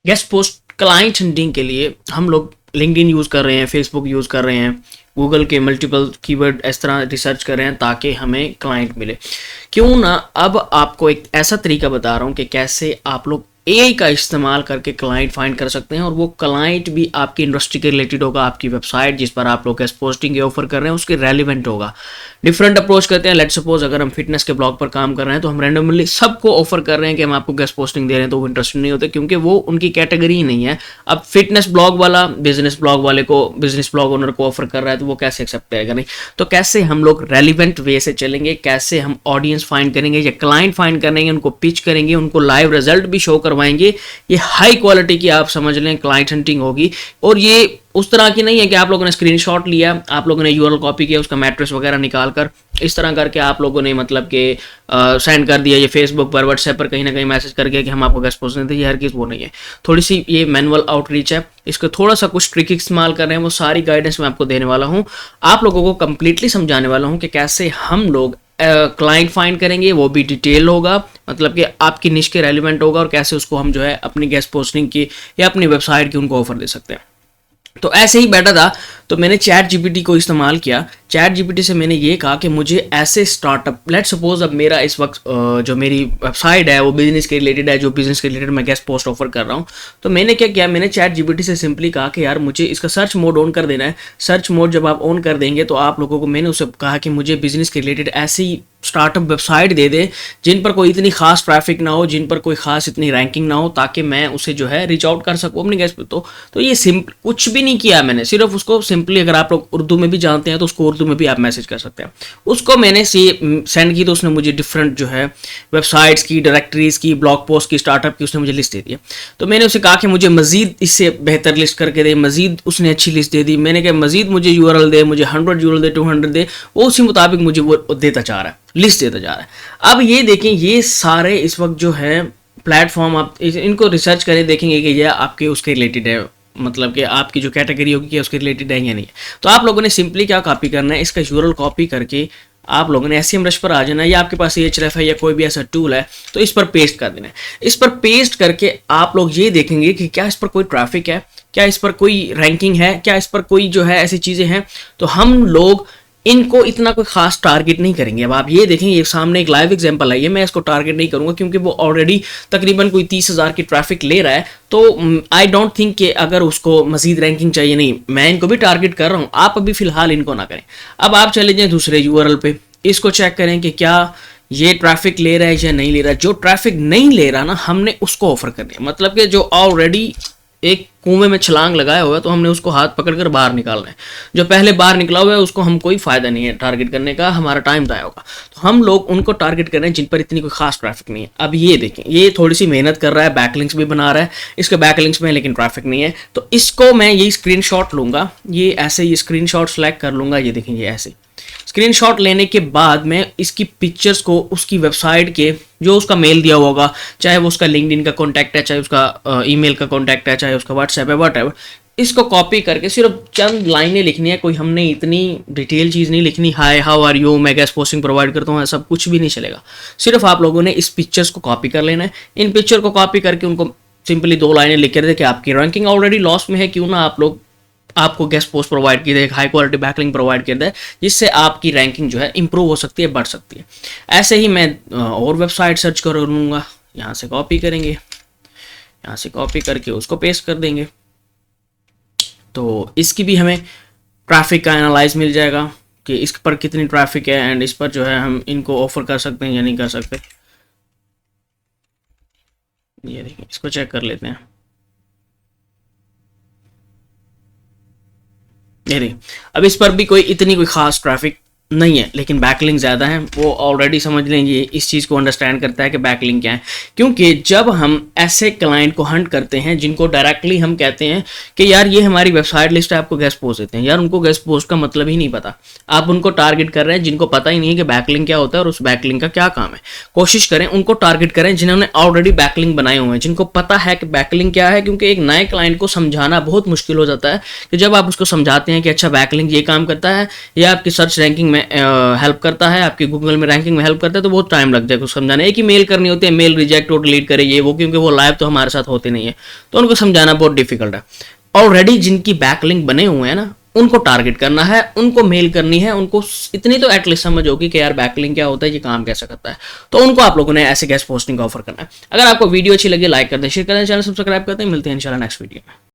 Guest post client hunting के लिए हम लोग लिंक्डइन यूज़ कर रहे हैं, फेसबुक यूज़ कर रहे हैं, गूगल के मल्टीपल कीवर्ड इस तरह रिसर्च कर रहे हैं ताकि हमें क्लाइंट मिले। क्यों ना अब आपको एक ऐसा तरीका बता रहा हूँ कि कैसे आप लोग एआई का इस्तेमाल करके क्लाइंट फाइंड कर सकते हैं, और वो क्लाइंट भी आपकी इंडस्ट्री के रिलेटेड होगा, आपकी वेबसाइट जिस पर आप लोग गेस्ट पोस्टिंग के ऑफर कर रहे हैं उसके रेलिवेंट होगा। डिफरेंट अप्रोच करते हैं। लेट सपोज अगर हम फिटनेस के ब्लॉग पर काम कर रहे हैं तो हम रैंडमली सबको ऑफर कर रहे हैं कि हम आपको गेस्ट पोस्टिंग दे रहे हैं, तो वो इंटरेस्टेड नहीं होते क्योंकि वो उनकी कैटेगरी ही नहीं है। अब फिटनेस ब्लॉग वाला बिजनेस ब्लॉग वाले को, बिजनेस ब्लॉग ओनर को ऑफर कर रहा है तो वो कैसे एक्सेप्ट करेगा? नहीं। तो कैसे हम लोग रेलिवेंट वे से चलेंगे, कैसे हम ऑडियंस फाइंड करेंगे या क्लाइंट फाइंड करेंगे, उनको पिच करेंगे, उनको लाइव रिजल्ट भी शो करवाएंगे। ये हाई क्वालिटी की आप समझ लें क्लाइंट हंटिंग होगी। और ये उस तरह की नहीं है कि आप लोगों ने स्क्रीनशॉट लिया, आप लोगों ने यूआरएल कॉपी किया, उसका मैट्रिक्स वगैरह निकाल कर इस तरह करके आप लोगों ने मतलब कि सेंड कर दिया, ये फेसबुक पर व्हाट्सएप पर कहीं ना कहीं मैसेज करके कि हम आपको गेस्ट पोस्ट देते हैं। ये हर किस वो नहीं है, थोड़ी सी ये मैनुअल आउटरीच है, इसको थोड़ा सा कुछ ट्रिक इस्तेमाल कर रहे हैं, वो सारी गाइडेंस मैं आपको देने वाला हूँ। आप लोगों को कंप्लीटली समझाने वाला हूँ कि कैसे हम लोग क्लाइंट फाइंड करेंगे, वो भी डिटेल होगा, मतलब कि आपकी निश के रेलिवेंट होगा, और कैसे उसको हम जो है अपनी गेस्ट पोस्टिंग की या अपनी वेबसाइट की उनको ऑफर दे सकते हैं। तो ऐसे ही बैठा था तो मैंने चैट जीपीटी को इस्तेमाल किया। चैट जीपीटी से मैंने ये कहा कि मुझे ऐसे स्टार्टअप, लेट सपोज अब मेरा इस वक्त जो मेरी वेबसाइट है वो बिजनेस के रिलेटेड है, जो बिजनेस के रिलेटेड मैं गेस्ट पोस्ट ऑफर कर रहा हूँ। तो मैंने क्या किया, मैंने चैट जीपीटी से सिंपली कहा कि यार मुझे इसका सर्च मोड ऑन कर देना है। सर्च मोड जब आप ऑन कर देंगे तो आप लोगों को, मैंने उससे कहा कि मुझे बिजनेस के रिलेटेड ऐसी स्टार्टअप वेबसाइट दे दे जिन पर कोई इतनी खास ट्रैफिक ना हो, जिन पर कोई खास इतनी रैंकिंग ना हो, ताकि मैं उसे जो है रीच आउट कर सकूँ अपनी गेस्ट पे। तो ये सिंपल कुछ भी नहीं किया मैंने, सिर्फ उसको सिंपली, अगर आप लोग उर्दू में भी जानते हैं तो उसको उर्दू में भी आप मैसेज कर सकते हैं। उसको मैंने सेंड की तो उसने मुझे डिफरेंट जो है वेबसाइट्स की, डायरेक्टरीज की, ब्लॉग पोस्ट की, स्टार्टअप की उसने मुझे लिस्ट दे दी। तो मैंने उसे कहा कि मुझे मजीद इससे बेहतर लिस्ट करके दे, मजीद उसने अच्छी लिस्ट दे दी। मैंने कहा मजीद मुझे यूआरएल दे, मुझे 100 यूआरएल दे, 200 दे, वो उसी मुताबिक मुझे वो देता जा रहा है, लिस्ट देता जा रहा है। अब ये देखें, ये सारे इस वक्त जो है प्लेटफॉर्म, आप इनको रिसर्च करें, देखेंगे कि यह आपके उसके रिलेटेड है, मतलब कि आपकी जो कैटेगरी होगी कि उसके रिलेटेड है या नहीं है। तो आप लोगों ने सिंपली क्या कॉपी करना है, इसका यूआरएल कॉपी करके आप लोगों ने एसईएमरश पर आ जाना है, या आपके पास एचरेफ है या कोई भी ऐसा टूल है तो इस पर पेस्ट कर देना है। इस पर पेस्ट करके आप लोग ये देखेंगे कि क्या इस पर कोई ट्रैफिक है, क्या इस पर कोई रैंकिंग है, क्या इस पर कोई जो है ऐसी चीज़ें हैं। तो हम लोग इनको इतना कोई खास टारगेट नहीं करेंगे। अब आप ये देखेंगे, ये सामने एक लाइव एग्जांपल है, ये मैं इसको टारगेट नहीं करूंगा क्योंकि वो ऑलरेडी तकरीबन कोई 30,000 की ट्रैफिक ले रहा है। तो आई डोंट थिंक कि अगर उसको मजीद रैंकिंग चाहिए, नहीं, मैं इनको भी टारगेट कर रहा हूँ, आप अभी फिलहाल इनको ना करें। अब आप चले जाएं दूसरे यूआरएल पे, इसको चेक करें कि क्या ये ट्रैफिक ले रहा है या नहीं ले रहा है। जो ट्रैफिक नहीं ले रहा ना, हमने उसको ऑफर कर दिया, मतलब कि जो ऑलरेडी एक कुएं में छलांग लगाया हुआ है तो हमने उसको हाथ पकड़कर बाहर निकालना है। जो पहले बाहर निकला हुआ है उसको हम कोई फायदा नहीं है टारगेट करने का, हमारा टाइम ज़ाया होगा। तो हम लोग उनको टारगेट कर रहे हैं जिन पर इतनी कोई खास ट्रैफिक नहीं है। अब ये देखें, ये थोड़ी सी मेहनत कर रहा है, बैकलिंक्स भी बना रहा है, इसके बैकलिंक्स में लेकिन ट्रैफिक नहीं है। तो इसको मैं ये स्क्रीनशॉट लूंगा, ये ऐसे ये स्क्रीनशॉट सेलेक्ट कर लूंगा, ये देखें, ये ऐसे स्क्रीनशॉट लेने के बाद मैं इसकी पिक्चर्स को उसकी वेबसाइट के जो उसका मेल दिया होगा, चाहे वो उसका लिंक्डइन का कॉन्टैक्ट है, चाहे उसका ईमेल का कॉन्टैक्ट है, चाहे उसका व्हाट्सएप है, व्हाटएवर, इसको कॉपी करके सिर्फ चंद लाइनें लिखनी है। कोई हमने इतनी डिटेल चीज़ नहीं लिखनी, हाय हाउ आर यू, मैं गेस्ट पोस्टिंग प्रोवाइड करता हूँ, सब कुछ भी नहीं चलेगा। सिर्फ आप लोगों ने इस पिक्चर्स को कॉपी कर लेना है। इन पिक्चर को कॉपी करके उनको सिंपली 2 लाइनें लिख कर दे कि आपकी रैंकिंग ऑलरेडी लॉस में है, क्यों ना आप लोग आपको गेस्ट पोस्ट प्रोवाइड की दे, हाई क्वालिटी बैकलिंक प्रोवाइड कर दे, जिससे आपकी रैंकिंग जो है इंप्रूव हो सकती है, बढ़ सकती है। ऐसे ही मैं और वेबसाइट सर्च कर लूँगा, यहाँ से कॉपी करेंगे, यहाँ से कॉपी करके उसको पेस्ट कर देंगे, तो इसकी भी हमें ट्रैफिक का एनालाइज मिल जाएगा कि इस पर कितनी ट्रैफिक है एंड इस पर जो है हम इनको ऑफर कर सकते हैं या नहीं कर सकते। ये देखिए, इसको चेक कर लेते हैं। ये देखिए, अब इस पर भी कोई इतनी कोई खास ट्रैफिक नहीं है, लेकिन बैकलिंक ज़्यादा है। वो ऑलरेडी समझ लेंगे, इस चीज़ को अंडरस्टैंड करता है कि बैकलिंक क्या है। क्योंकि जब हम ऐसे क्लाइंट को हंट करते हैं जिनको डायरेक्टली हम कहते हैं कि यार ये हमारी वेबसाइट लिस्ट है, आपको गेस्ट पोस्ट देते हैं, यार उनको गेस्ट पोस्ट का मतलब ही नहीं पता। आप उनको टारगेट कर रहे हैं जिनको पता ही नहीं है कि बैकलिंक क्या होता है और उस बैकलिंक का क्या काम है। कोशिश करें उनको टारगेट करें जिन्होंने ऑलरेडी बैकलिंक बनाए हुए हैं, जिनको पता है कि बैकलिंक क्या है। क्योंकि एक नए क्लाइंट को समझाना बहुत मुश्किल हो जाता है कि जब आप उसको समझाते हैं कि अच्छा बैकलिंक ये काम करता है, या आपकी सर्च रैंकिंग में हेल्प करता है, आपकी गूगल में रैंकिंग में हेल्प करता है, तो बहुत टाइम लग जाएगा उसको समझाने। एक ही मेल करनी होती है, मेल रिजेक्ट और डिलीट करे ये वो, क्योंकि वो लाइव तो हमारे साथ होते नहीं है, तो उनको समझाना बहुत डिफिकल्ट है। ऑलरेडी जिनकी बैकलिंक बने हुए हैं ना, उनको टारगेट करना है, उनको मेल करनी है, उनको इतनी तो एटलीस्ट समझ होगी कि यार बैकलिंक क्या होता है, ये काम कैसे करता है, तो उनको आप लोगों ने ऐसे गेस्ट पोस्टिंग का ऑफर करना है। अगर आपको वीडियो अच्छी लगी लाइक कर दें, शेयर कर दें, चैनल सब्सक्राइब करते हैं। मिलते हैं इंशाल्लाह नेक्स्ट वीडियो में।